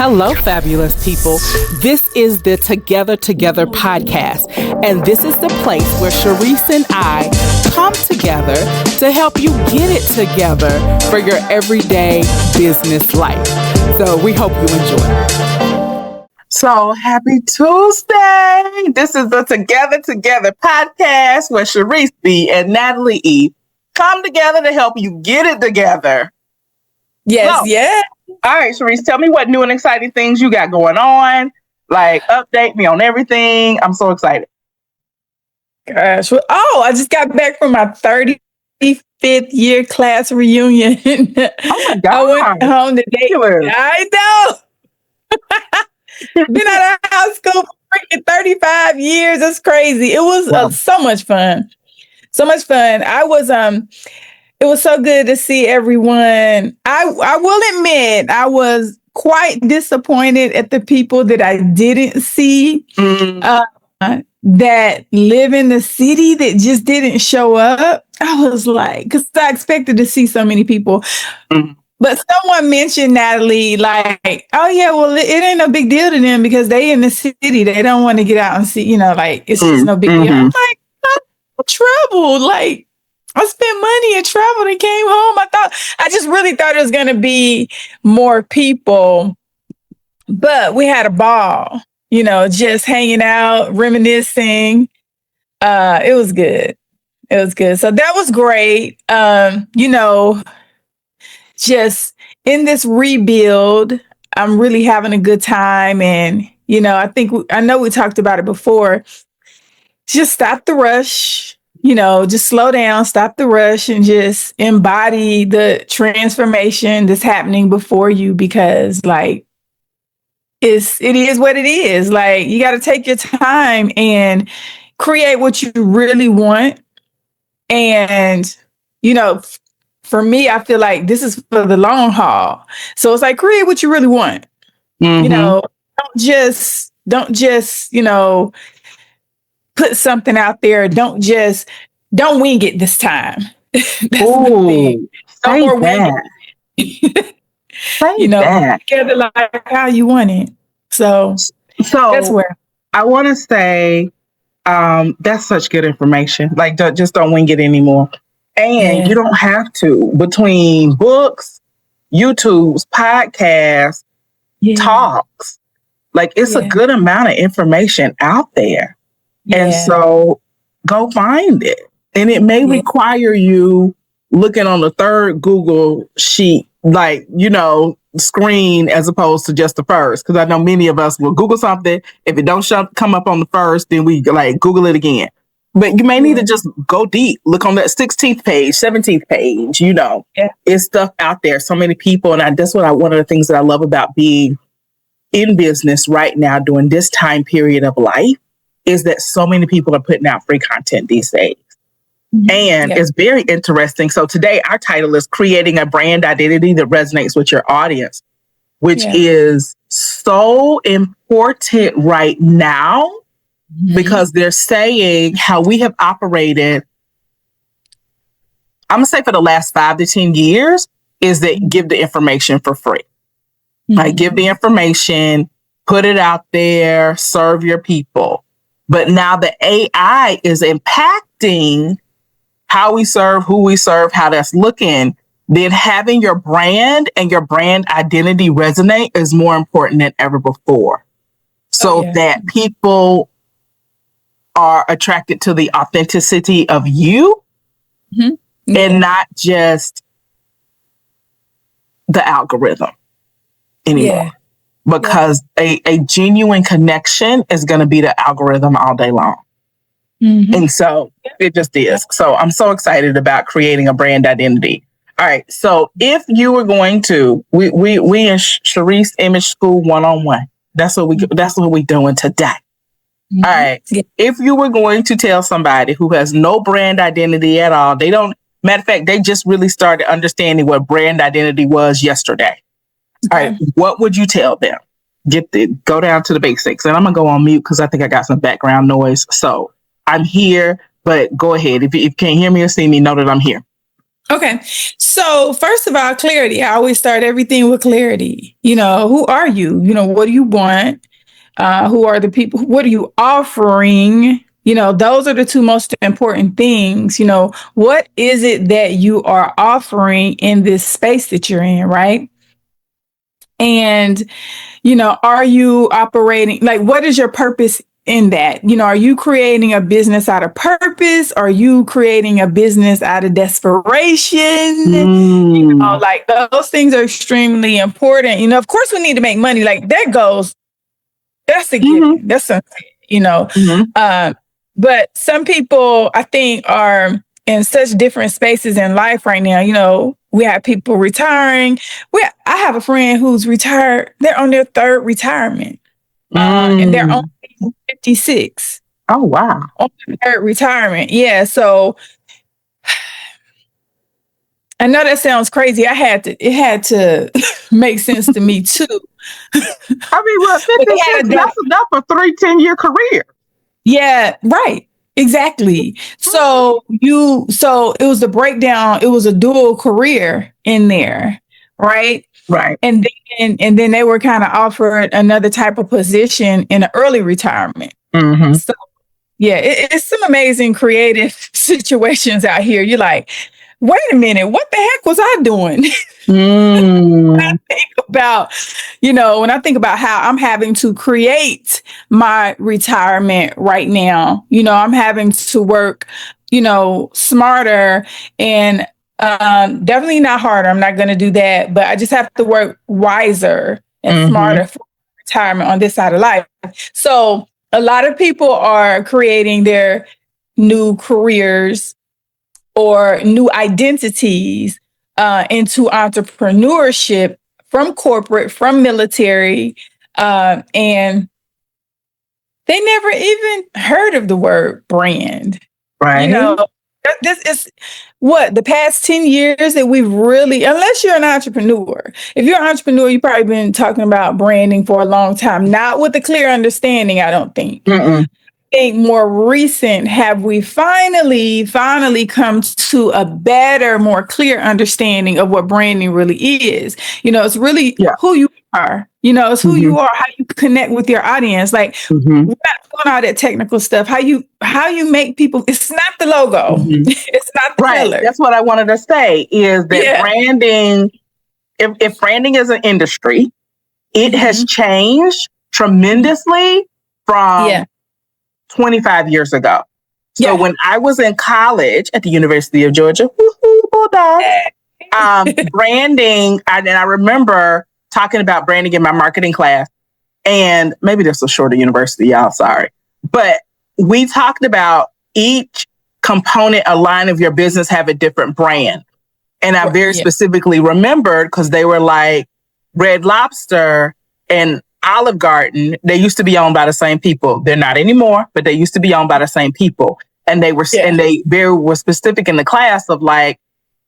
Hello, fabulous people. This is the Together podcast, and this is the place where Sharice and I come together to help you get it together for your everyday business life. So we hope you enjoy. So happy Tuesday. This is the Together podcast where Sharice B and Natalie E come together to help you get it together. Yes, yeah. All right, Sharice, tell me what new and exciting things you got going on. Like, update me on everything. I'm so excited. Gosh. I just got back from my 35th year class reunion. Oh my God. I went home today. I know. Been out of high school for freaking 35 years. That's crazy. It was so much fun. So much fun. It was so good to see everyone. I will admit, I was quite disappointed at the people that I didn't see that live in the city that just didn't show up. I was like, because I expected to see so many people. But someone mentioned, Natalie, like, oh, yeah, well, it ain't no big deal to them because they in the city. They don't want to get out and see, it's just no big deal. I'm like, I'm trouble. Like, I spent money and traveled and came home. I just really thought it was going to be more people, but we had a ball, just hanging out, reminiscing. It was good. It was good. So that was great. Just in this rebuild, I'm really having a good time. And, I know we talked about it before. Just stop the rush. Just slow down, stop the rush, and just embody the transformation that's happening before you because, it is what it is. Like, you got to take your time and create what you really want. And, for me, I feel like this is for the long haul. So it's like, create what you really want. Don't just, put something out there. Don't wing it this time. That's the thing. Say that. Say that. Together like how you want it. So that's where I want to say that's such good information. Like, don't wing it anymore. And you don't have to. Between books, YouTube's, podcasts, talks, it's a good amount of information out there. And so go find it. And it may require you looking on the third Google sheet, screen as opposed to just the first. Because I know many of us will Google something. If it don't come up on the first, then we Google it again. But you may need to just go deep. Look on that 16th page, 17th page, It's stuff out there. So many people. And that's one of the things that I love about being in business right now during this time period of life. Is that so many people are putting out free content these days. And it's very interesting. So today our title is Creating a Brand Identity that Resonates with Your Audience, which is so important right now because they're saying how we have operated, I'm going to say for the last 5 to 10 years, is that give the information for free. Give the information, put it out there, serve your people. But now the AI is impacting how we serve, who we serve, how that's looking. Then having your brand and your brand identity resonate is more important than ever before. So that people are attracted to the authenticity of you and not just the algorithm anymore. Because a genuine connection is going to be the algorithm all day long. And so it just is. So I'm so excited about creating a brand identity. All right. So if you were going to, we in Sharice Image School 1-on-1. That's what we're doing today. All right. If you were going to tell somebody who has no brand identity at all, matter of fact, they just really started understanding what brand identity was yesterday. All right, what would you tell them? Go down to the basics. And I'm going to go on mute because I think I got some background noise. So I'm here, but go ahead. If you can't hear me or see me, know that I'm here. Okay. So first of all, clarity. I always start everything with clarity. Who are you? What do you want? Who are the people? What are you offering? Those are the two most important things. What is it that you are offering in this space that you're in, right? And, are you operating, like, what is your purpose in that? Are you creating a business out of purpose? Are you creating a business out of desperation? Like those things are extremely important. Of course we need to make money. Like that's a given. That's something. But some people I think are in such different spaces in life right now. We have people retiring. I have a friend who's retired. They're on their third retirement. And they're only 56. Oh, wow. On their third retirement. Yeah. So I know that sounds crazy. It had to make sense to me too. I mean, 56, that's enough for 10-year career. Yeah, right. Exactly. So it was the breakdown. It was a dual career in there, right? Right. And then they were kind of offered another type of position in an early retirement. So yeah, it's some amazing creative situations out here. You're like, wait a minute, what the heck was I doing? When I think about how I'm having to create my retirement right now, I'm having to work, smarter and definitely not harder. I'm not going to do that, but I just have to work wiser and smarter for retirement on this side of life. So a lot of people are creating their new careers or new identities into entrepreneurship from corporate, from military, and they never even heard of the word brand. Right. This is the past 10 years that we've really, unless you're an entrepreneur. If you're an entrepreneur, you've probably been talking about branding for a long time, not with a clear understanding, I don't think. I think more recent have we finally come to a better, more clear understanding of what branding really is. It's really who you are. It's who you are, how you connect with your audience. Like we're not doing all that technical stuff. How you make people. It's not the logo. It's not the color. That's what I wanted to say. Is that branding? If branding is an industry, it has changed tremendously from 25 years ago. So when I was in college at the University of Georgia, branding, I remember talking about branding in my marketing class, and maybe this was shorter university, y'all, sorry. But we talked about each component, a line of your business have a different brand. And I very specifically remembered because they were like Red Lobster and Olive Garden, they used to be owned by the same people. They're not anymore, but they used to be owned by the same people. And they were were specific in the class of like,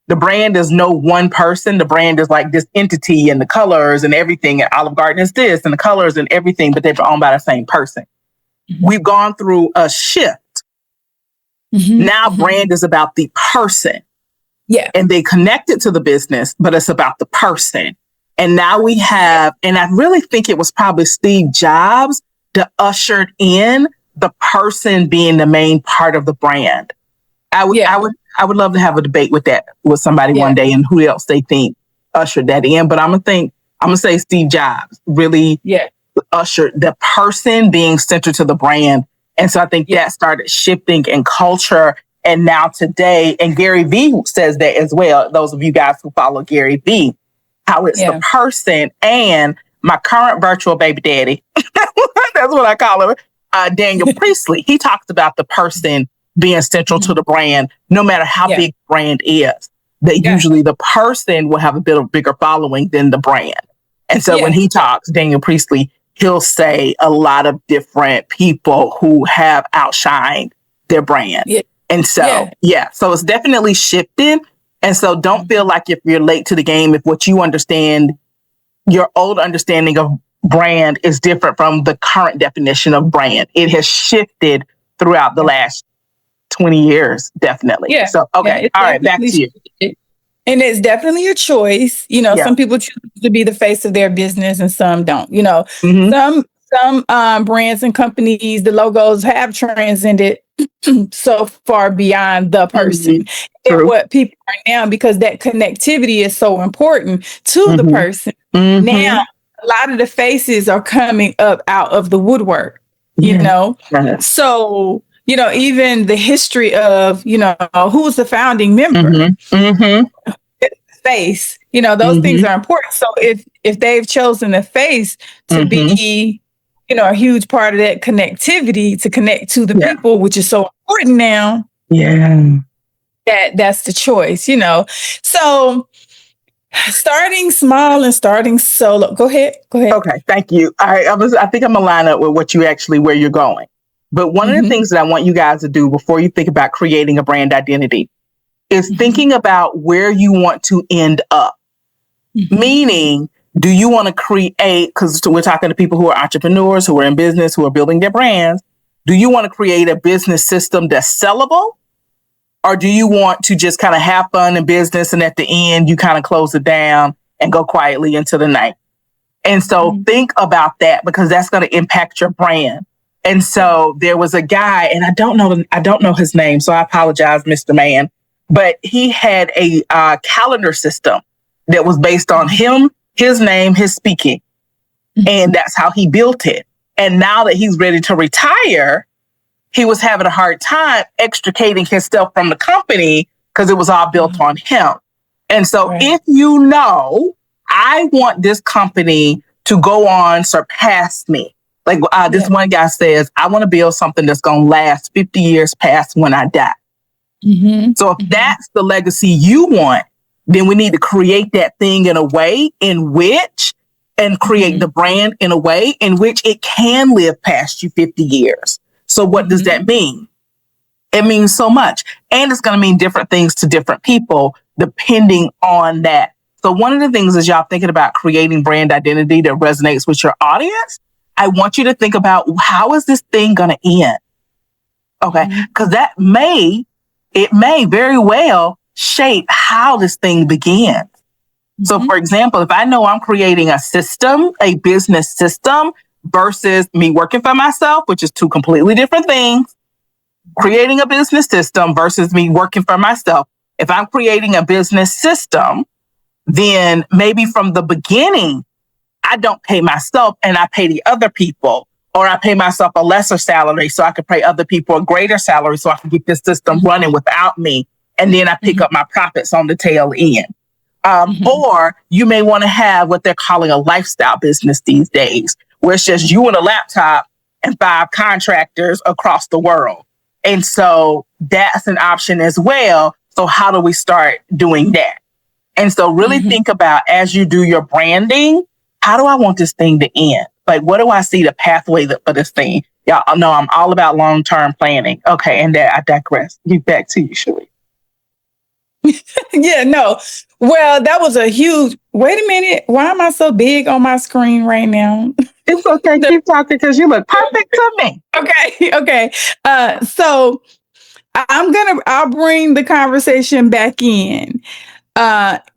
the brand is no one person. The brand is like this entity and the colors and everything. And Olive Garden is this and the colors and everything, but they're owned by the same person. We've gone through a shift. Now brand is about the person. Yeah. And they connect it to the business, but it's about the person. And now we have, and I really think it was probably Steve Jobs that ushered in the person being the main part of the brand. I would love to have a debate with somebody one day and who else they think ushered that in. But I'm gonna say Steve Jobs really ushered the person being centered to the brand. And so I think that started shifting in culture. And now today, and Gary Vee says that as well. Those of you guys who follow Gary Vee, how it's the person. And my current virtual baby daddy, that's what I call him, Daniel Priestley, he talks about the person being central to the brand, no matter how big the brand is. That usually the person will have a bit of bigger following than the brand. And so when he talks, Daniel Priestley, he'll say a lot of different people who have outshined their brand. And so, so it's definitely shifted. And so don't feel like if you're late to the game, if what you understand, your old understanding of brand is different from the current definition of brand. It has shifted throughout the last 20 years, definitely. So, okay. All right, back to you. And it's definitely a choice. Yeah. Some people choose to be the face of their business and some don't. Mhm. Some brands and companies, the logos have transcended so far beyond the person and True. what people are now, because that connectivity is so important to the person. Now, a lot of the faces are coming up out of the woodwork, Yes. So, even the history of, who was the founding member, face, those things are important. So if they've chosen the face to be, a huge part of that connectivity, to connect to the people, which is so important now. Yeah. That's the choice, So starting small and starting solo. Go ahead. Okay, thank you. I think I'm gonna line up with where you're going. But one of the things that I want you guys to do before you think about creating a brand identity is thinking about where you want to end up. Meaning, do you want to create, because we're talking to people who are entrepreneurs, who are in business, who are building their brands. Do you want to create a business system that's sellable? Or do you want to just kind of have fun in business and at the end you kind of close it down and go quietly into the night? And so think about that, because that's going to impact your brand. And so there was a guy, and I don't know his name, so I apologize, Mr. Man, but he had a calendar system that was based on him, his name, his speaking. And that's how he built it. And now that he's ready to retire, he was having a hard time extricating himself from the company because it was all built on him. And so if I want this company to go on, surpass me. Like this one guy says, I want to build something that's going to last 50 years past when I die. So if that's the legacy you want, then we need to create that thing in a way in which, and create the brand in a way in which it can live past you 50 years. So what does that mean? It means so much. And it's going to mean different things to different people depending on that. So one of the things is y'all thinking about creating brand identity that resonates with your audience. I want you to think about, how is this thing going to end? Okay. Because it may very well shape how this thing begins. So for example, if I know I'm creating a system, a business system versus me working for myself, which is two completely different things, creating a business system versus me working for myself. If I'm creating a business system, then maybe from the beginning, I don't pay myself and I pay the other people, or I pay myself a lesser salary so I can pay other people a greater salary so I can get this system running without me. And then I pick up my profits on the tail end. Or you may want to have what they're calling a lifestyle business these days, where it's just you and a laptop and 5 contractors across the world. And so that's an option as well. So how do we start doing that? And so really think about, as you do your branding, how do I want this thing to end? Like, what do I see the pathway for this thing? Y'all know I'm all about long-term planning. Okay, and that I digress. Get back to you, Sheree. No. Well, that was a huge, wait a minute. Why am I so big on my screen right now? It's okay. Keep talking, because you look perfect to me. Okay. So I'll bring the conversation back in,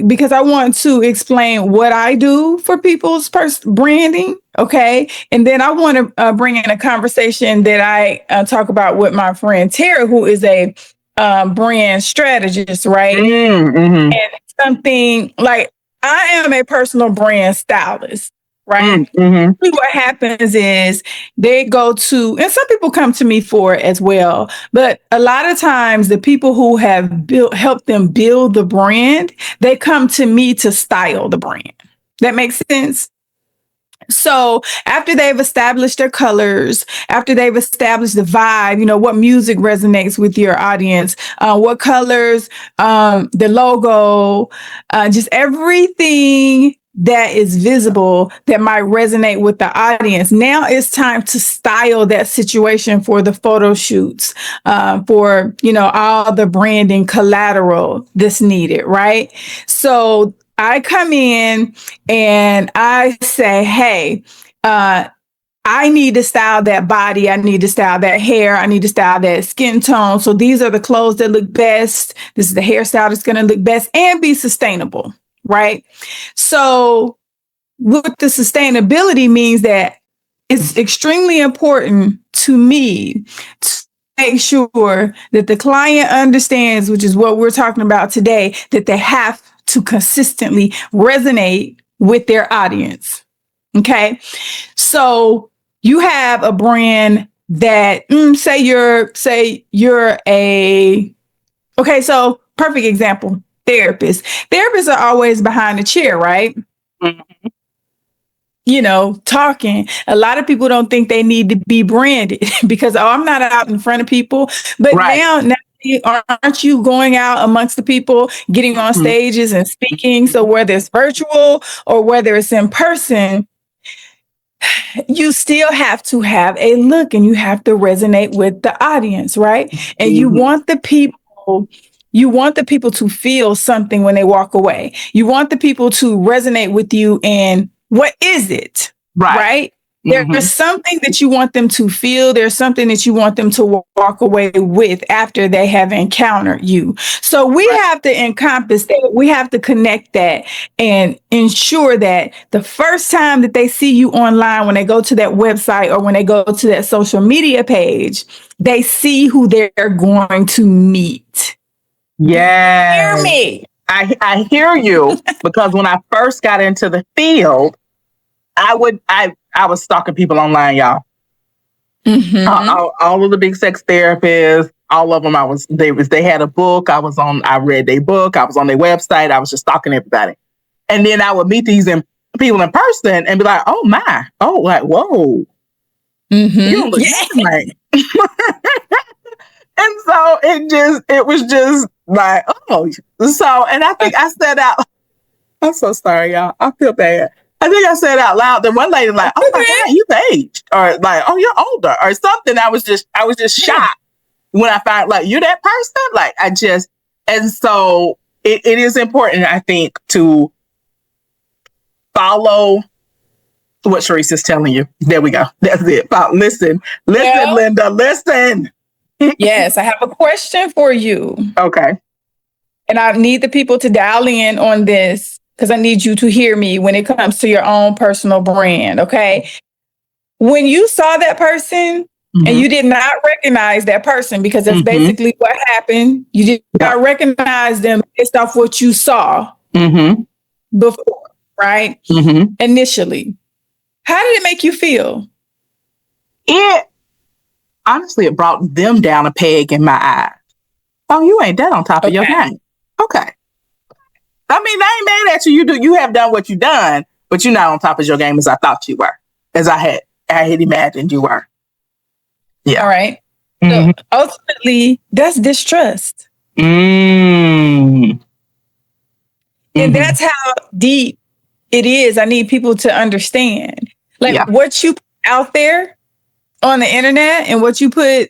because I want to explain what I do for people's branding. Okay. And then I want to bring in a conversation that I talk about with my friend Tara, who is a brand strategist, right? And something like, I am a personal brand stylist, right? What happens is they go to, and some people come to me for it as well, but a lot of times the people who have helped them build the brand, they come to me to style the brand. That makes sense? So after they've established their colors, after they've established the vibe, what music resonates with your audience, what colors, the logo, just everything that is visible that might resonate with the audience. Now it's time to style that situation for the photo shoots, for, all the branding collateral that's needed, right? So I come in and I say, hey, I need to style that body. I need to style that hair. I need to style that skin tone. So these are the clothes that look best. This is the hairstyle that's going to look best and be sustainable, right? So with the sustainability means that it's extremely important to me to make sure that the client understands, which is what we're talking about today, that they have to consistently resonate with their audience. Okay. So you have a brand that say you're a, okay, so perfect example, therapist. Therapists are always behind the chair, right? Mhm. You know, talking. A lot of people don't think they need to be branded because, I'm not out in front of people. But Right. now aren't you going out amongst the people, getting on stages and speaking? So whether it's virtual or whether it's in person, you still have to have a look and you have to resonate with the audience, right? And you want the people to feel something when they walk away. You want the people to resonate with you. And what is it? Right? There's something that you want them to feel. There's something that you want them to walk away with after they have encountered you. So we have to encompass that. We have to connect that and ensure that the first time that they see you online, when they go to that website or when they go to that social media page, they see who they're going to meet. Yeah. Hear me. I hear you because when I first got into the field, I was stalking people online, y'all. All of the big sex therapists, all of them. They had a book. I read their book. I was on their website. I was just stalking everybody. And then I would meet these people in person and be like, oh my, like, whoa. You don't look right. And so it was just like, oh. So, and I think I said out, I'm so sorry, y'all. I feel bad. I think I said out loud. Then one lady like, "Oh my God, you've aged," or like, "Oh, you're older," or something. I was just shocked when I found like you're that person. Like and so it is important, I think, to follow what Sharice is telling you. There we go. That's it. Listen, Linda, listen. Yes, I have a question for you. Okay. And I need the people to dial in on this, because I need you to hear me when it comes to your own personal brand, okay? When you saw that person and you did not recognize that person, because that's basically what happened. You did not recognize them based off what you saw before, right? Initially. How did it make you feel? Honestly, it brought them down a peg in my eyes. Oh, you ain't that on top of your game. Okay. I mean, I ain't mad at you. You have done what you done, but you're not on top of your game as I thought you were, as I had imagined you were. Yeah. All right. So ultimately, that's distrust. And And that's how deep it is. I need people to understand. Like what you put out there on the internet and what you put,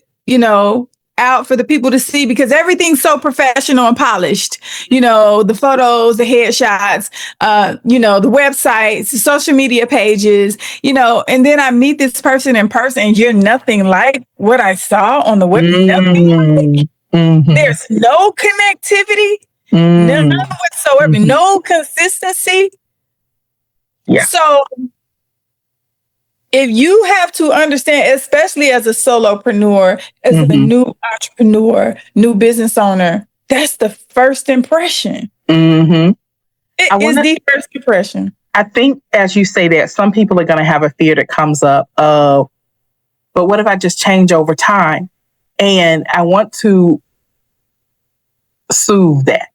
out for the people to see, because everything's so professional and polished. The photos, the headshots, the websites, the social media pages, and then I meet this person in person and you're nothing like what I saw on the web. There's no connectivity, none whatsoever, no consistency. Yeah. So if you have to understand, especially as a solopreneur, as a new entrepreneur, new business owner, that's the first impression. It is the first impression. I think as you say that, some people are going to have a fear that comes up of, but what if I just change over time? And I want to soothe that.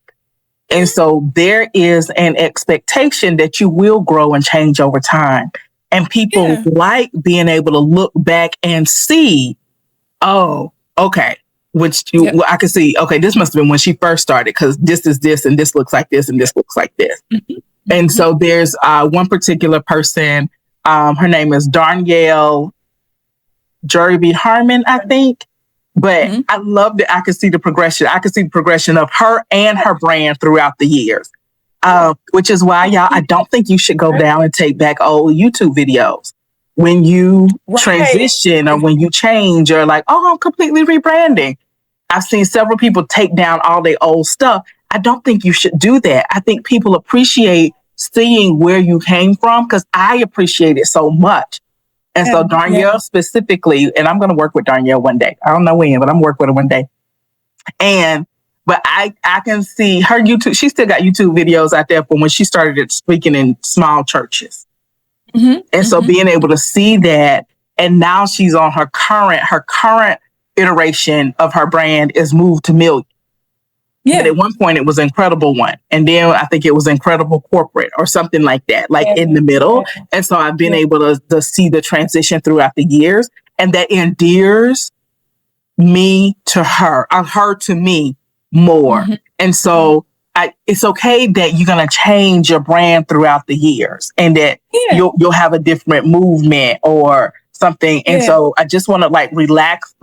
And so there is an expectation that you will grow and change over time. And people like being able to look back and see, oh, okay, I can see, okay, this must have been when she first started, because this is this, and this looks like this, and this looks like this. And so there's one particular person, her name is Darnielle Jerby Harmon, I think. But I love that I could see the progression. I could see the progression of her and her brand throughout the years. Which is why, y'all, I don't think you should go down and take back old YouTube videos. when you Right. transition or when you change or like, oh, I'm completely rebranding. I've seen several people take down all their old stuff. I don't think you should do that. I think people appreciate seeing where you came from because I appreciate it so much. And so Darnell specifically, and I'm going to work with Darnell one day. I don't know when, but I'm working with her one day. But I can see her YouTube. She still got YouTube videos out there from when she started speaking in small churches. And so being able to see that, and now she's on her current iteration of her brand is moved to million. Yeah. But at one point it was Incredible One. And then I think it was Incredible Corporate or something like that, like in the middle. And so I've been able to see the transition throughout the years, and that endears me to her, or her to me more. And so it's okay that you're going to change your brand throughout the years, and that you'll have a different movement or something. And so I just want to like relax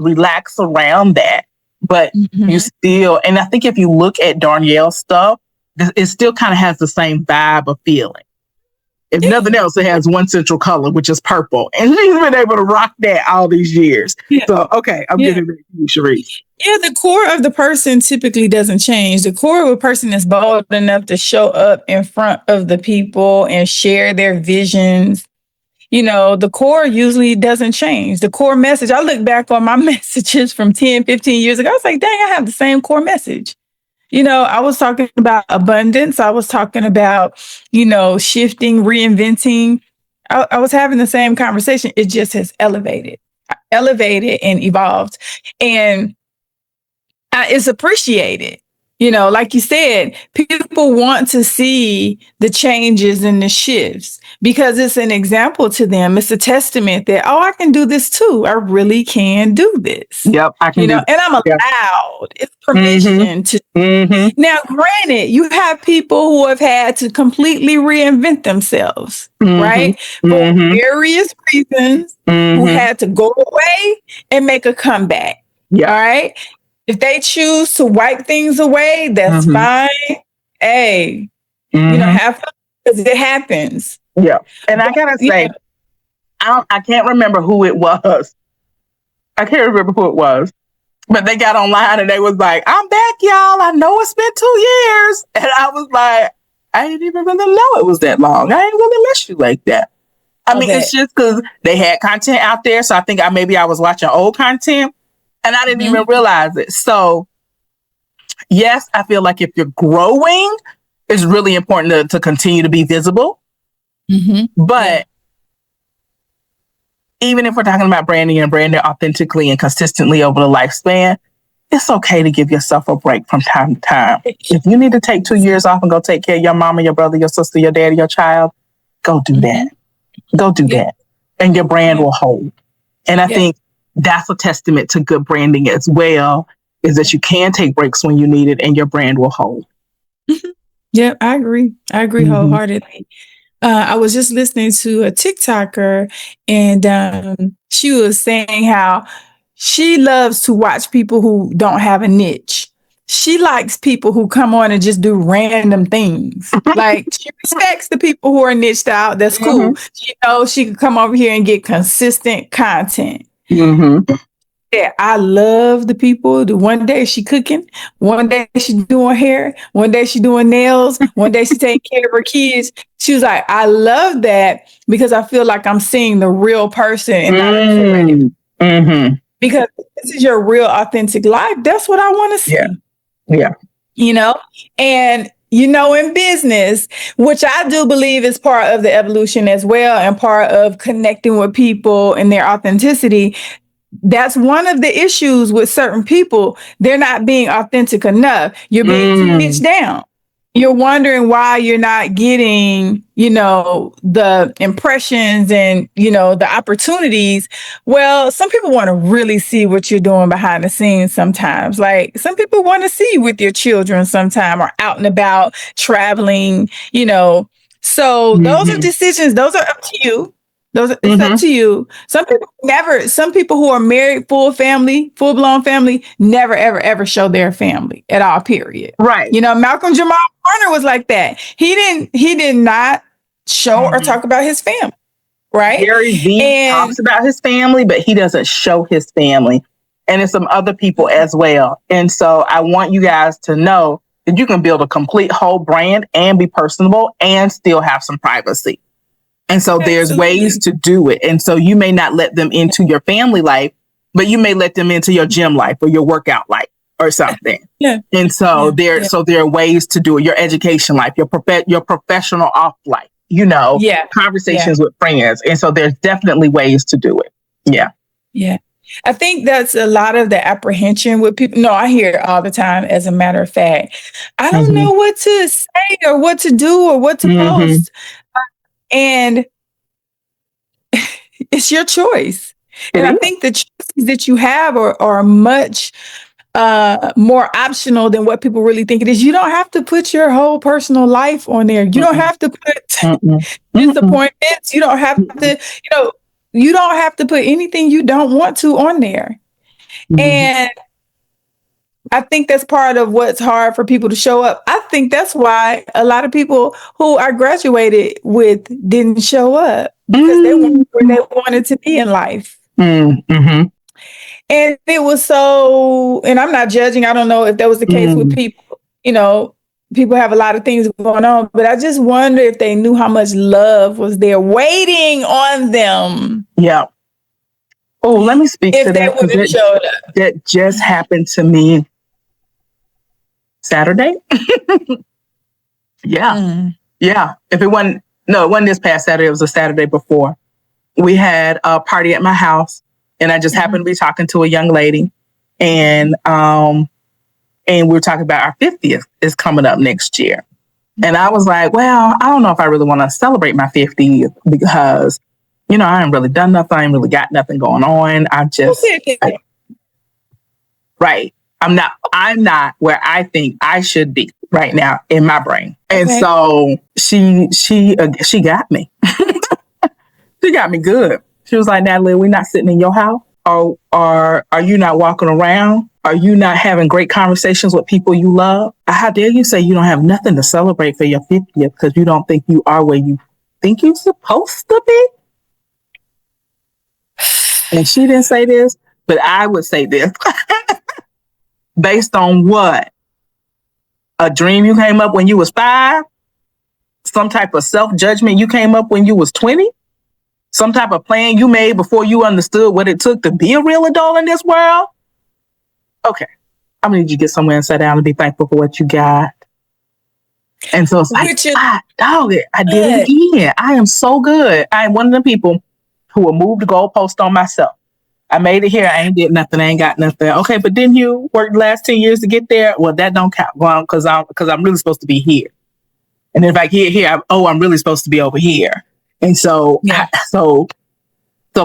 around that. But you still, and I think if you look at Darnell's stuff, it still kind of has the same vibe of feeling. If nothing else, it has one central color, which is purple. And she's been able to rock that all these years. So, okay, I'm giving it to you, Sharice. Yeah, the core of the person typically doesn't change. The core of a person is bold enough to show up in front of the people and share their visions. You know, the core usually doesn't change. The core message, I look back on my messages from 10, 15 years ago. I was like, dang, I have the same core message. You know, I was talking about abundance. I was talking about, you know, shifting, reinventing. I was having the same conversation. It just has elevated and evolved. And it's appreciated. You know, like you said, people want to see the changes and the shifts because it's an example to them. It's a testament that, oh, I can do this too. I really can do this. Yep, I can. You know, and I'm allowed. It's permission to. Now, granted, you have people who have had to completely reinvent themselves, right? For various reasons, who had to go away and make a comeback. All right. If they choose to wipe things away, that's fine. Hey, you know, have fun because it happens. Yeah. And I gotta say, I can't remember who it was. But they got online and they was like, I'm back, y'all. I know it's been 2 years. And I was like, I didn't even really know it was that long. I ain't really miss you like that. I mean, it's just because they had content out there. So I think maybe I was watching old content. And I didn't even realize it. So, yes, I feel like if you're growing, it's really important to continue to be visible. But even if we're talking about branding and branding authentically and consistently over the lifespan, it's okay to give yourself a break from time to time. If you need to take 2 years off and go take care of your mama, your brother, your sister, your daddy, your child, go do that. Go do that. And your brand will hold. And I think that's a testament to good branding as well, is that you can take breaks when you need it and your brand will hold. Yeah, I agree. Wholeheartedly. I was just listening to a TikToker and she was saying how she loves to watch people who don't have a niche. She likes people who come on and just do random things. Like she respects the people who are niched out. That's cool. You know, she can come over here and get consistent content. Yeah, I love the people. One day she cooking, one day she doing hair, one day she doing nails, one day she taking care of her kids. She was like, I love that because I feel like I'm seeing the real person and not a curated. Because this is your real authentic life. That's what I want to see. Yeah. You know, and you know, in business, which I do believe is part of the evolution as well and part of connecting with people and their authenticity. That's one of the issues with certain people. They're not being authentic enough. You're being too niched down. You're wondering why you're not getting, you know, the impressions and, you know, the opportunities. Well, some people want to really see what you're doing behind the scenes sometimes. Like some people want to see you with your children sometime or out and about traveling, you know. So those are decisions. Those are up to you. It's up to you. Some people who are married, full blown family, never, ever, ever show their family at all, period. Right. You know, Malcolm Jamal Warner was like that. He did not show or talk about his family. right? Gary Vee And talks about his family, but he doesn't show his family. And it's some other people as well. And so I want you guys to know that you can build a complete whole brand and be personable and still have some privacy. And so there's ways to do it. And so you may not let them into your family life, but you may let them into your gym life or your workout life or something. Yeah. And so there are ways to do it. Your education life, your professional off life, conversations with friends. And so there's definitely ways to do it. Yeah. Yeah. I think that's a lot of the apprehension with people. No, I hear it all the time. As a matter of fact, I don't know what to say or what to do or what to post. And it's your choice. And I think the choices that you have are much more optional than what people really think it is. You don't have to put your whole personal life on there. You don't have to put disappointments. You don't have to, you don't have to put anything you don't want to on there. And I think that's part of what's hard for people to show up. I think that's why a lot of people who I graduated with didn't show up, because they weren't where they wanted to be in life. And it was so, and I'm not judging. I don't know if that was the case with people. People have a lot of things going on, but I just wonder if they knew how much love was there waiting on them. Yeah. Oh, let me speak to that. That just happened to me Saturday. Yeah. If it wasn't this past Saturday, it was the Saturday before. We had a party at my house, and I just happened to be talking to a young lady, and we were talking about our 50th is coming up next year. And I was like, well, I don't know if I really want to celebrate my 50th because, I ain't really done nothing. I ain't really got nothing going on. I just, right. I'm not where I think I should be right now in my brain. And so she got me. She got me good. She was like, Natalie, we're not sitting in your house. Or are you not walking around? Are you not having great conversations with people you love? How dare you say you don't have nothing to celebrate for your 50th because you don't think you are where you think you're supposed to be? And she didn't say this, but I would say this. Based on what? A dream you came up when you was 5? Some type of self-judgment you came up when you was 20? Some type of plan you made before you understood what it took to be a real adult in this world? Okay, I'm gonna need you to get somewhere and sit down and be thankful for what you got. And so it's like, I did it again. I am so good. I am one of the people who will move the goalpost on myself. I made it here. I ain't did nothing. I ain't got nothing. Okay, but didn't you work the last 10 years to get there? Well, that don't count. Well, because I'm really supposed to be here. And if I get here, I'm really supposed to be over here. And so, so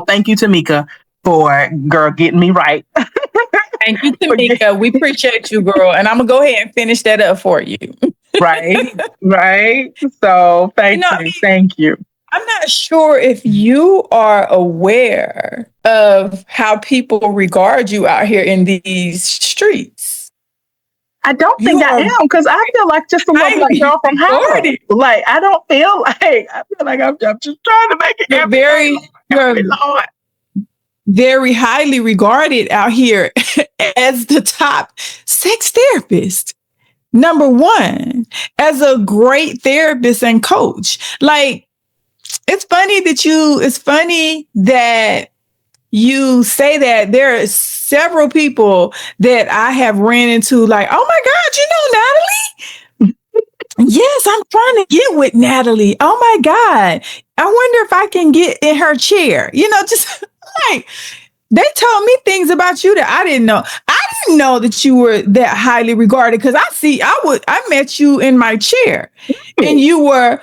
thank you, Tamika, for getting me right. Thank you, Tamika. We appreciate you, girl. And I'm going to go ahead and finish that up for you. Right. So thank you. I'm not sure if you are aware of how people regard you out here in these streets. I don't think I am, because I feel like just a little black girl from Howard. Like, I don't feel like, I'm just trying to make it. You're very highly regarded out here as the top sex therapist. Number one, as a great therapist and coach. Like, it's funny that you say that. There are several people that I have ran into like, oh my God, Natalie? Yes, I'm trying to get with Natalie. Oh my God. I wonder if I can get in her chair. Just like, they told me things about you that I didn't know. I didn't know that you were that highly regarded, because I met you in my chair and you were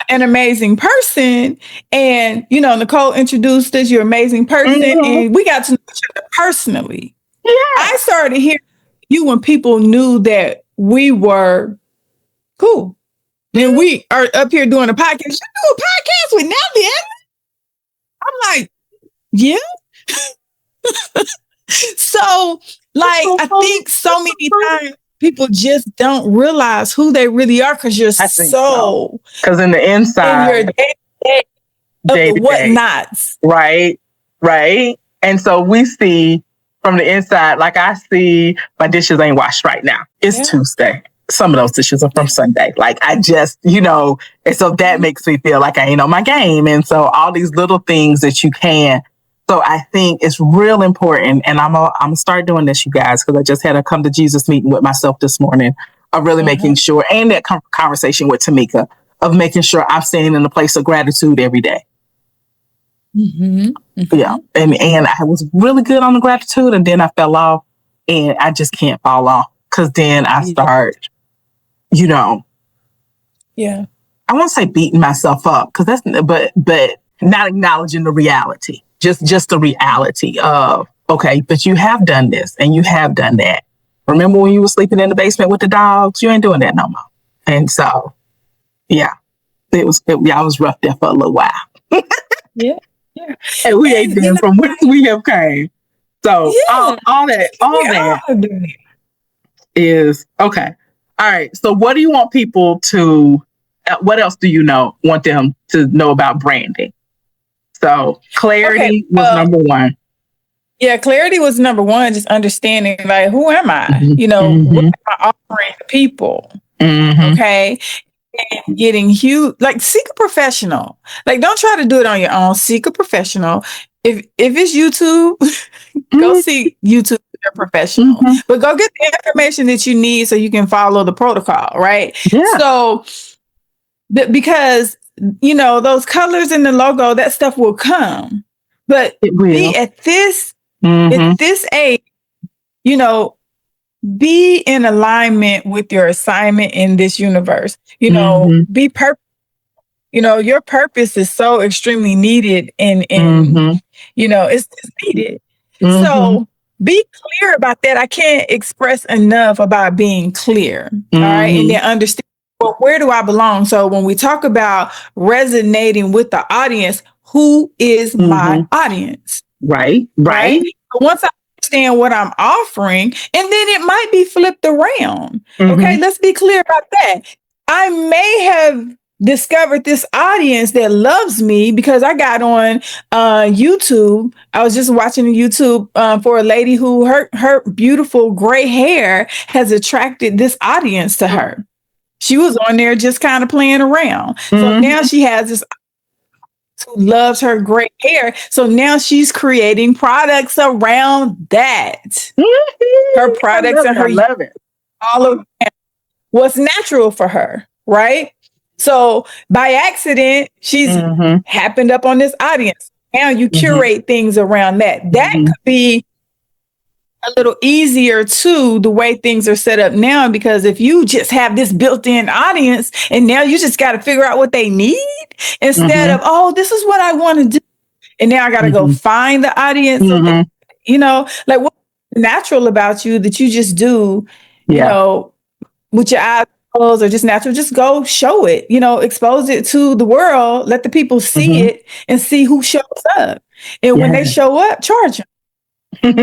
an amazing person. And, Nicole introduced us, you're an amazing person. And we got to know each other personally. Yeah. I started hearing you when people knew that we were cool. Then we are up here doing a podcast. You do a podcast with Natalie? I'm like, yeah. So, like, I think so many times people just don't realize who they really are, because you're because in the inside, of day the to day. whatnots. Right. Right. And so we see from the inside, like I see my dishes ain't washed right now. It's Tuesday. Some of those dishes are from Sunday. Like I just, and so that makes me feel like I ain't on my game. And so all these little things that you can. So I think it's real important. And I'm gonna start doing this, you guys, because I just had a come to Jesus meeting with myself this morning of really making sure, and that conversation with Tamika, of making sure I'm staying in a place of gratitude every day. Yeah. And I was really good on the gratitude, and then I fell off, and I just can't fall off because then I start, I won't say beating myself up because but not acknowledging the reality, just the reality of, okay, but you have done this and you have done that. Remember when you were sleeping in the basement with the dogs? You ain't doing that no more. And so, yeah, I was rough there for a little while. Yeah. And we ain't been from where we have came. So all that is okay. All right. So what do you want people to, what else do you want them to know about branding? So clarity was number one. Yeah, clarity was number one. Just understanding, like, who am I? What am I offering to people? Okay. And getting huge, like, seek a professional. Like, don't try to do it on your own. Seek a professional. If it's YouTube, go see YouTube. They're professional, but go get the information that you need so you can follow the protocol, right? Yeah. So, because those colors in the logo, that stuff will come, but be at this age, be in alignment with your assignment in this universe. Be purpose. Your purpose is so extremely needed, and it's needed. So be clear about that. I can't express enough about being clear. All right, and then understand. Well, where do I belong? So when we talk about resonating with the audience, who is my audience? Right. Once I understand what I'm offering, and then it might be flipped around. Okay, let's be clear about that. I may have discovered this audience that loves me because I got on YouTube. I was just watching YouTube for a lady who her beautiful gray hair has attracted this audience to her. She was on there just kind of playing around. So now she has this who loves her gray hair. So now she's creating products around that. Her products and her love it. All of what's natural for her, right? So by accident, she's happened up on this audience. Now you curate things around that. That could be a little easier too, the way things are set up now, because if you just have this built-in audience and now you just got to figure out what they need instead of, oh, this is what I want to do. And now I got to go find the audience. Like what's natural about you that you just do, with your eyes closed or just natural, just go show it, expose it to the world, let the people see it and see who shows up. And when they show up, charge them. Jim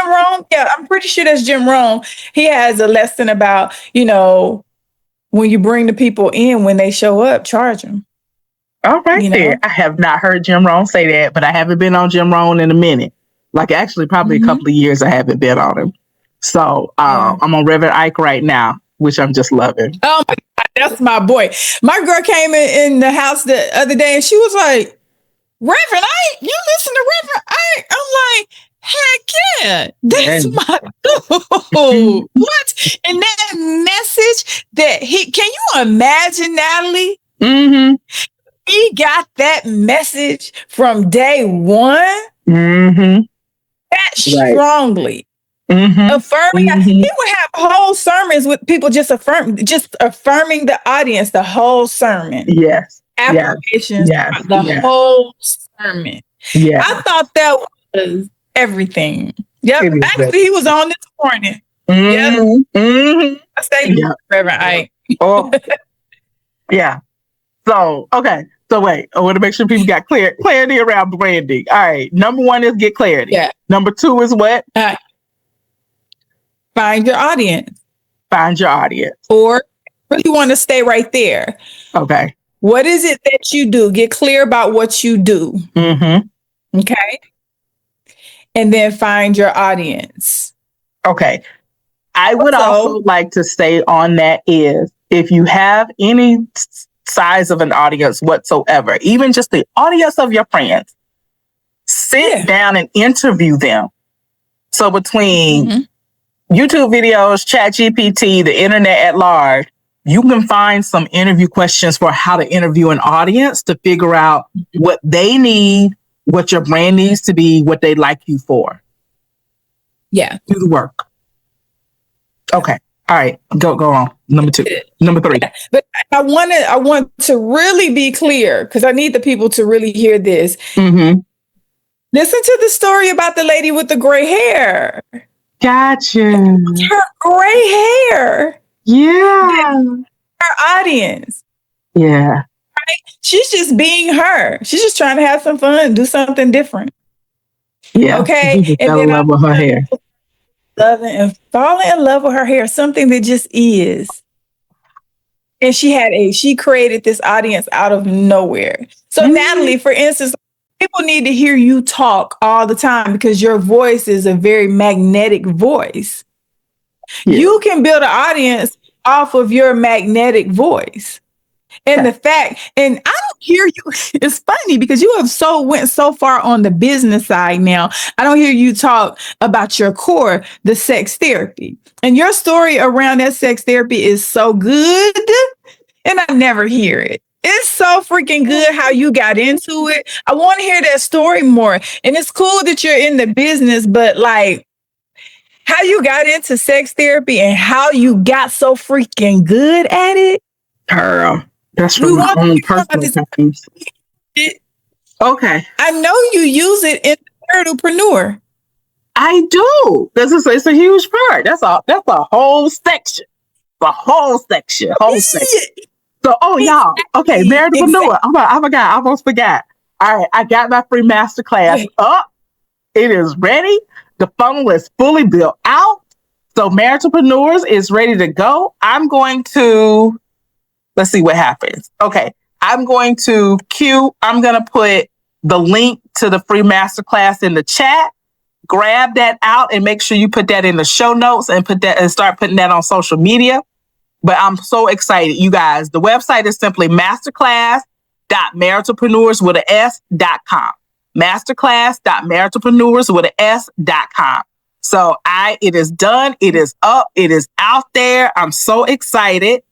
Rohn. Yeah, I'm pretty sure that's Jim Rohn. He has a lesson about, when you bring the people in, when they show up, charge them. All right, there. I have not heard Jim Rohn say that, but I haven't been on Jim Rohn in a minute. Like actually probably a couple of years I haven't been on him. So I'm on Reverend Ike right now, which I'm just loving. Oh my God, that's my boy. My girl came in the house the other day and she was like, Reverend Ike, you listen to Reverend Ike? I'm like, heck yeah, that's my dude. What? And that message that can you imagine, Natalie? He got that message from day one. That strongly. Affirming. He would have whole sermons with people just affirming the audience, the whole sermon. Yes. Affirmations, the whole sermon. Yeah. I thought that was everything. Yep. Actually, he was on this morning. Yep. I stayed with Reverend Ike. Yeah. So, okay. So wait, I want to make sure people got clarity around branding. All right. Number one is get clarity. Yeah. Number two is what? Find your audience. Find your audience. Or really want to stay right there. Okay. What is it that you do? Get clear about what you do. Mm-hmm. Okay. And then find your audience. Okay. I would also like to say on that is if you have any size of an audience whatsoever, even just the audience of your friends, sit down and interview them. So between YouTube videos, ChatGPT, the internet at large, you can find some interview questions for how to interview an audience to figure out what they need, what your brand needs to be, what they like you for. Yeah. Do the work. Okay. All right. Go on. Number 3. But I want to really be clear because I need the people to really hear this. Mm-hmm. Listen to the story about the lady with the gray hair. Gotcha. Her gray hair. Yeah. Her audience. Yeah. Right? She's just being her. She's just trying to have some fun, do something different. Yeah. Okay. And then love with her hair. Falling in love with her hair, something that just is. And she created this audience out of nowhere. So Natalie, for instance, people need to hear you talk all the time because your voice is a very magnetic voice. Yeah. You can build an audience off of your magnetic voice. And the fact, and I don't hear you, it's funny because you have went so far on the business side now. I don't hear you talk about your core, the sex therapy. And your story around that sex therapy is so good. And I never hear it. It's so freaking good how you got into it. I want to hear that story more. And it's cool that you're in the business, but like how you got into sex therapy and how you got so freaking good at it. Girl. That's from my own personal experience. Okay. I know you use it in Maritalpreneur. I do. It's a huge part. That's a whole section. The whole section. So, y'all. Okay, Maritalpreneur. I forgot. I almost forgot. All right, I got my free masterclass up. It is ready. The funnel is fully built out. So Maritalpreneurs is ready to go. Let's see what happens. Okay. I'm going to put the link to the free masterclass in the chat. Grab that out and make sure you put that in the show notes and start putting that on social media. But I'm so excited, you guys. The website is simply masterclass.maritalpreneurs.com. Masterclass.maritalpreneurs.com. So it is done. It is up. It is out there. I'm so excited.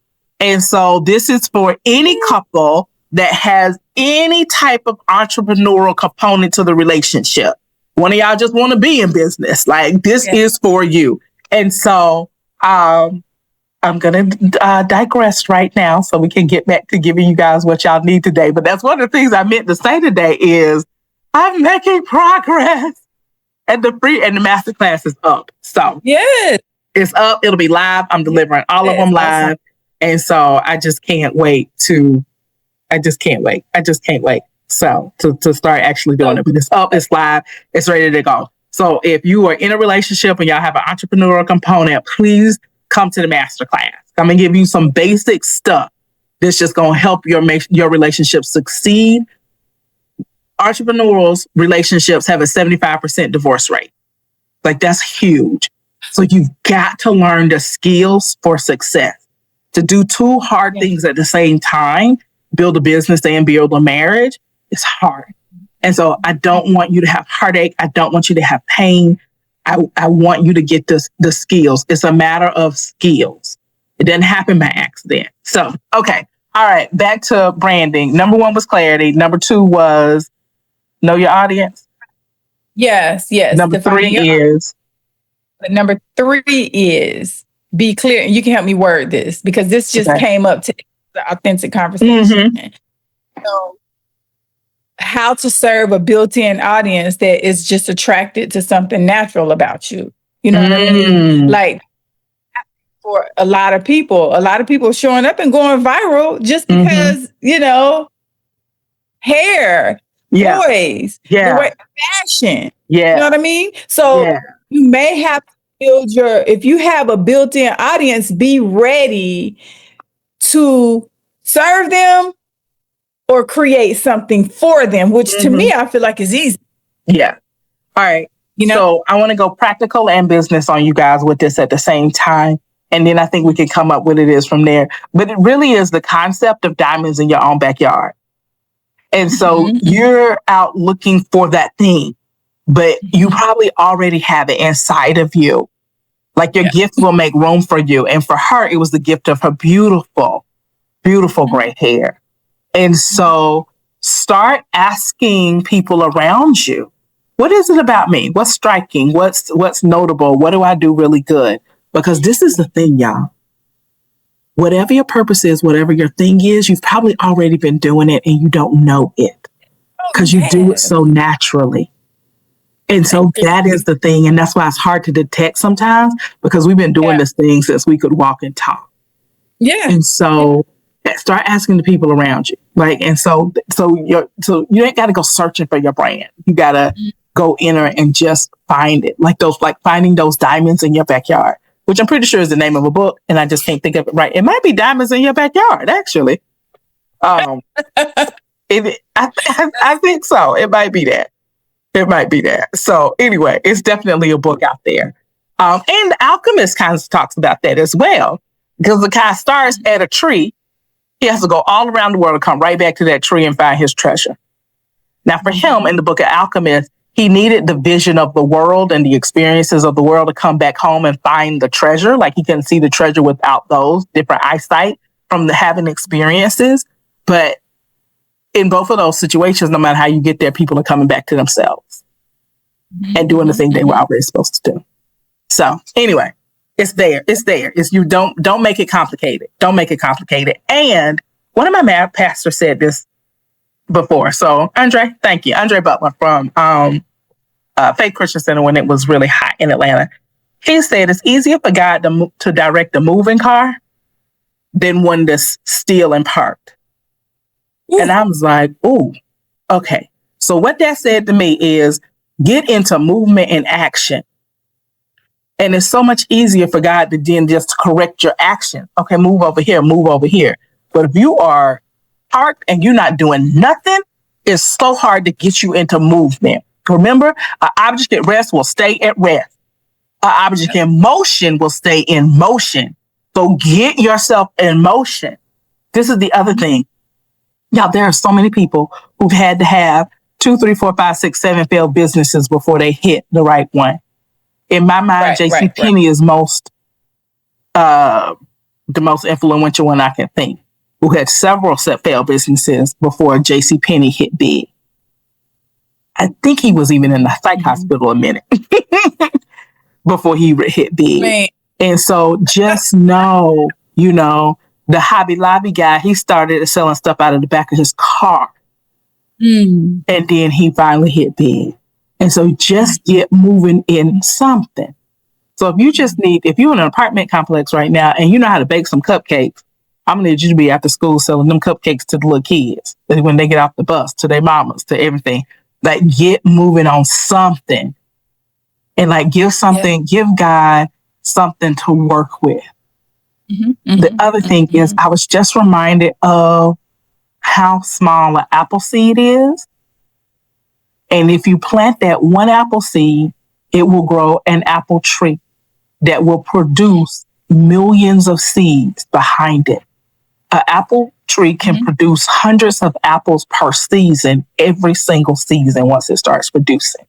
And so this is for any couple that has any type of entrepreneurial component to the relationship. One of y'all just want to be in business. Like this is for you. And so I'm going to digress right now so we can get back to giving you guys what y'all need today. But that's one of the things I meant to say today is I'm making progress. And the masterclass is up. So it's up. It'll be live. I'm delivering all of them live. Awesome. And so I just can't wait. So to start actually doing it. But it's up, it's live, it's ready to go. So if you are in a relationship and y'all have an entrepreneurial component, please come to the masterclass. I'm going to give you some basic stuff that's just going to help your relationship succeed. Entrepreneurial relationships have a 75% divorce rate. Like that's huge. So you've got to learn the skills for success. To do two hard things at the same time, build a business and build a marriage, is hard. And so I don't want you to have heartache. I don't want you to have pain. I want you to get the skills. It's a matter of skills. It doesn't happen by accident. So, okay. All right. Back to branding. Number 1 was clarity. Number 2 was know your audience. Yes. Number 3 is? Number 3 is be clear. You can help me word this because this just came up to the authentic conversation. Mm-hmm. So how to serve a built-in audience that is just attracted to something natural about you. You know what I mean? Like for a lot of people showing up and going viral just because, hair, boys, the way fashion. Yeah. You know what I mean? So you may have to build if you have a built-in audience, be ready to serve them or create something for them, which to me, I feel like is easy. Yeah. All right. So I want to go practical and business on you guys with this at the same time. And then I think we can come up with it is from there. But it really is the concept of diamonds in your own backyard. And so you're out looking for that thing, but you probably already have it inside of you. Like your gift will make room for you. And for her, it was the gift of her beautiful, beautiful gray hair. And so start asking people around you, what is it about me? What's striking? What's notable? What do I do really good? Because this is the thing, y'all. Whatever your purpose is, whatever your thing is, you've probably already been doing it and you don't know it because you do it so naturally. And so that is the thing. And that's why it's hard to detect sometimes because we've been doing this thing since we could walk and talk. Yeah. And so start asking the people around you. Like, and so you ain't got to go searching for your brand. You got to go enter and just find it. Like finding those diamonds in your backyard, which I'm pretty sure is the name of a book. And I just can't think of it right. It might be Diamonds in Your Backyard, actually. I think so. It might be that. So anyway, it's definitely a book out there. And The Alchemist kind of talks about that as well. Because the guy starts at a tree. He has to go all around the world and come right back to that tree and find his treasure. Now, for him, in the book of Alchemist, he needed the vision of the world and the experiences of the world to come back home and find the treasure. Like he couldn't see the treasure without those different eyesight from the having experiences. But in both of those situations, no matter how you get there, people are coming back to themselves and doing the thing they were already supposed to do. So anyway, it's there. It's you don't make it complicated. Don't make it complicated. And one of my pastors said this before. So Andre, thank you. Andre Butler from Faith Christian Center when it was really hot in Atlanta. He said it's easier for God to direct a moving car than one that's still and parked. Ooh. And I was like, ooh, okay. So what that said to me is get into movement and action. And it's so much easier for God to then just correct your action. Okay, move over here, move over here. But if you are parked and you're not doing nothing, it's so hard to get you into movement. Remember, an object at rest will stay at rest. An object in motion will stay in motion. So get yourself in motion. This is the other thing. Now, there are so many people who've had to have 2, 3, 4, 5, 6, 7 failed businesses before they hit the right one. In my mind, JCPenney is the most influential one I can think, who had several failed businesses before JCPenney hit big. I think he was even in the psych hospital a minute before he hit big. Man. And so just know, the Hobby Lobby guy, he started selling stuff out of the back of his car. And then he finally hit big. And so just get moving in something. So if you're in an apartment complex right now and you know how to bake some cupcakes, I'm going to need you to be after school selling them cupcakes to the little kids when they get off the bus, to their mamas, to everything. Like get moving on something and give God something to work with. The other thing is I was just reminded of how small an apple seed is. And if you plant that one apple seed, it will grow an apple tree that will produce millions of seeds behind it. An apple tree can produce hundreds of apples per season, every single season once it starts producing.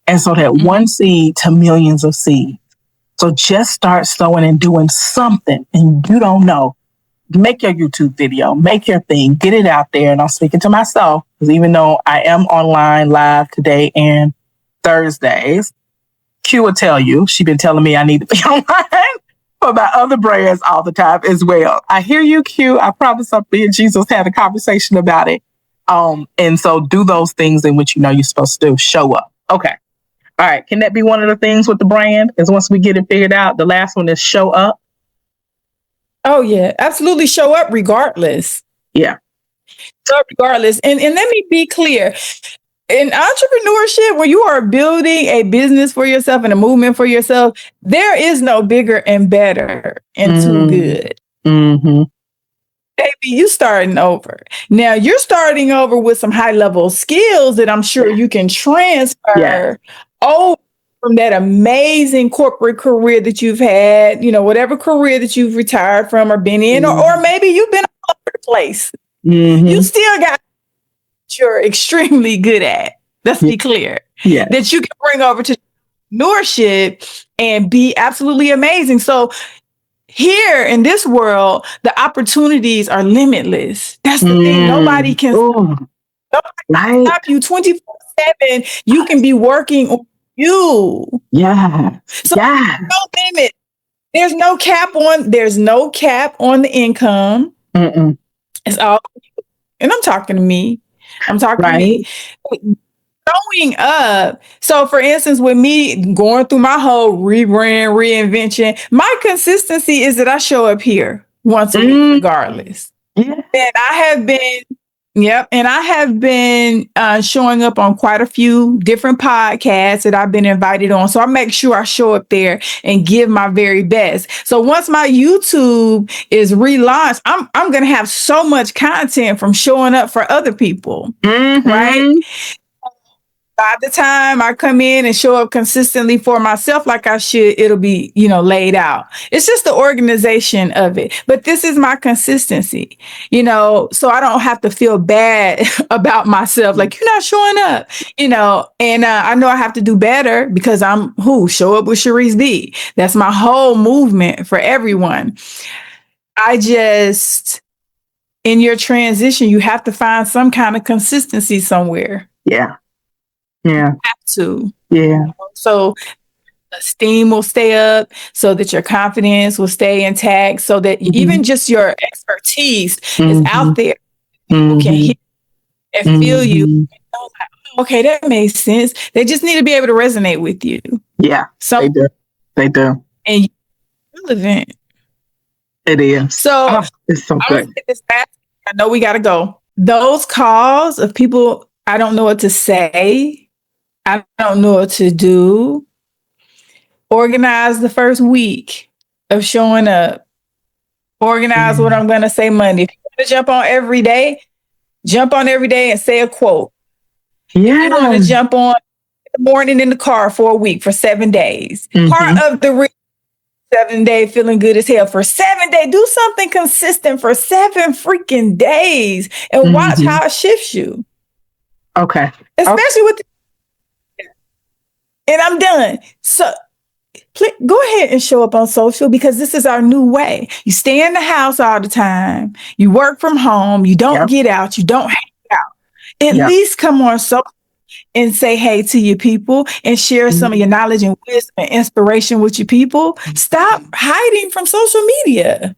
And so that one seed to millions of seeds. So just start sowing and doing something. And you don't know. Make your YouTube video, make your thing, get it out there. And I'm speaking to myself because even though I am online live today and Thursdays, Q will tell you, she's been telling me I need to be online for my other brands all the time as well. I hear you, Q. I promise me and Jesus had a conversation about it. And so do those things in which you're supposed to do. Show up. Okay. All right. Can that be one of the things with the brand? Is once we get it figured out, the last one is show up. Oh, yeah, absolutely. Show up regardless. Yeah. Show up regardless. And let me be clear. In entrepreneurship, where you are building a business for yourself and a movement for yourself, there is no bigger and better and too good. baby, you starting over. Now you're starting over with some high level skills that I'm sure you can transfer over from that amazing corporate career that you've had, whatever career that you've retired from or been in, or maybe you've been all over the place. You still got what you're extremely good at. Let's be clear. That you can bring over to entrepreneurship and be absolutely amazing. So here in this world, the opportunities are limitless. That's the thing. Nobody can stop you 24/7. You can be working on you. So there's no limit. There's no cap on the income. It's all, and I'm talking to me. To me. Growing up. So for instance, with me going through my whole rebrand, reinvention, my consistency is that I show up here once a week, regardless. And I have been showing up on quite a few different podcasts that I've been invited on. So I make sure I show up there and give my very best. So once my YouTube is relaunched, I'm going to have so much content from showing up for other people, right? By the time I come in and show up consistently for myself like I should, it'll be, laid out. It's just the organization of it. But this is my consistency, so I don't have to feel bad about myself. Like, you're not showing up, and I know I have to do better because show up with Sharice B. That's my whole movement for everyone. In your transition, you have to find some kind of consistency somewhere. You have to. So esteem will stay up, so that your confidence will stay intact, so that even just your expertise is out there. People can hear and feel you. Okay, that makes sense. They just need to be able to resonate with you. So they do. And you're relevant. It is. So it's so good. I know we got to go. Those calls of people, I don't know what to say. I don't know what to do. Organize the first week of showing up. Organize what I'm going to say Monday. If you want to jump on every day and say a quote. If you want to jump on in the morning in the car for a week, for 7 days. Part of the 7-day feeling good as hell for 7 days. Do something consistent for 7 freaking days and watch how it shifts you. Okay. Especially with and I'm done. So go ahead and show up on social, because this is our new way. You stay in the house all the time. You work from home. You don't get out. You don't hang out. At least come on social and say hey to your people and share some of your knowledge and wisdom and inspiration with your people. Stop hiding from social media.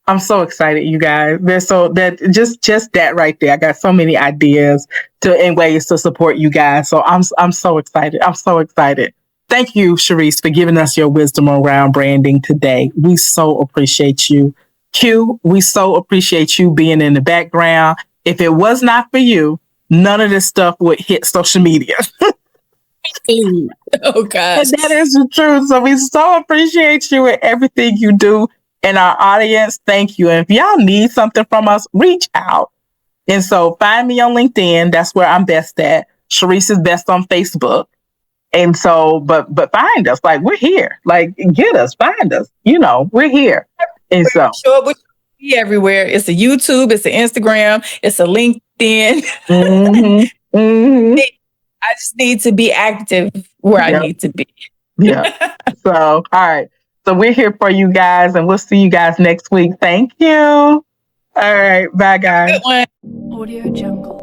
I'm so excited, you guys. Just that right there. I got so many ideas and ways to support you guys. So I'm so excited. I'm so excited. Thank you, Sharice, for giving us your wisdom around branding today. We so appreciate you. Q, we so appreciate you being in the background. If it was not for you, none of this stuff would hit social media. Oh, gosh. And that is the truth. So we so appreciate you and everything you do. And our audience, thank you. And if y'all need something from us, reach out. And so find me on LinkedIn. That's where I'm best at. Sharice is best on Facebook. And so, but find us. Like, we're here. Like, get us, find us. We're here. And so show up with me everywhere. It's a YouTube, it's an Instagram, it's a LinkedIn. I just need to be active where I need to be. So, all right. So we're here for you guys, and we'll see you guys next week. Thank you. All right. Bye, guys. Good one. Audio Jungle.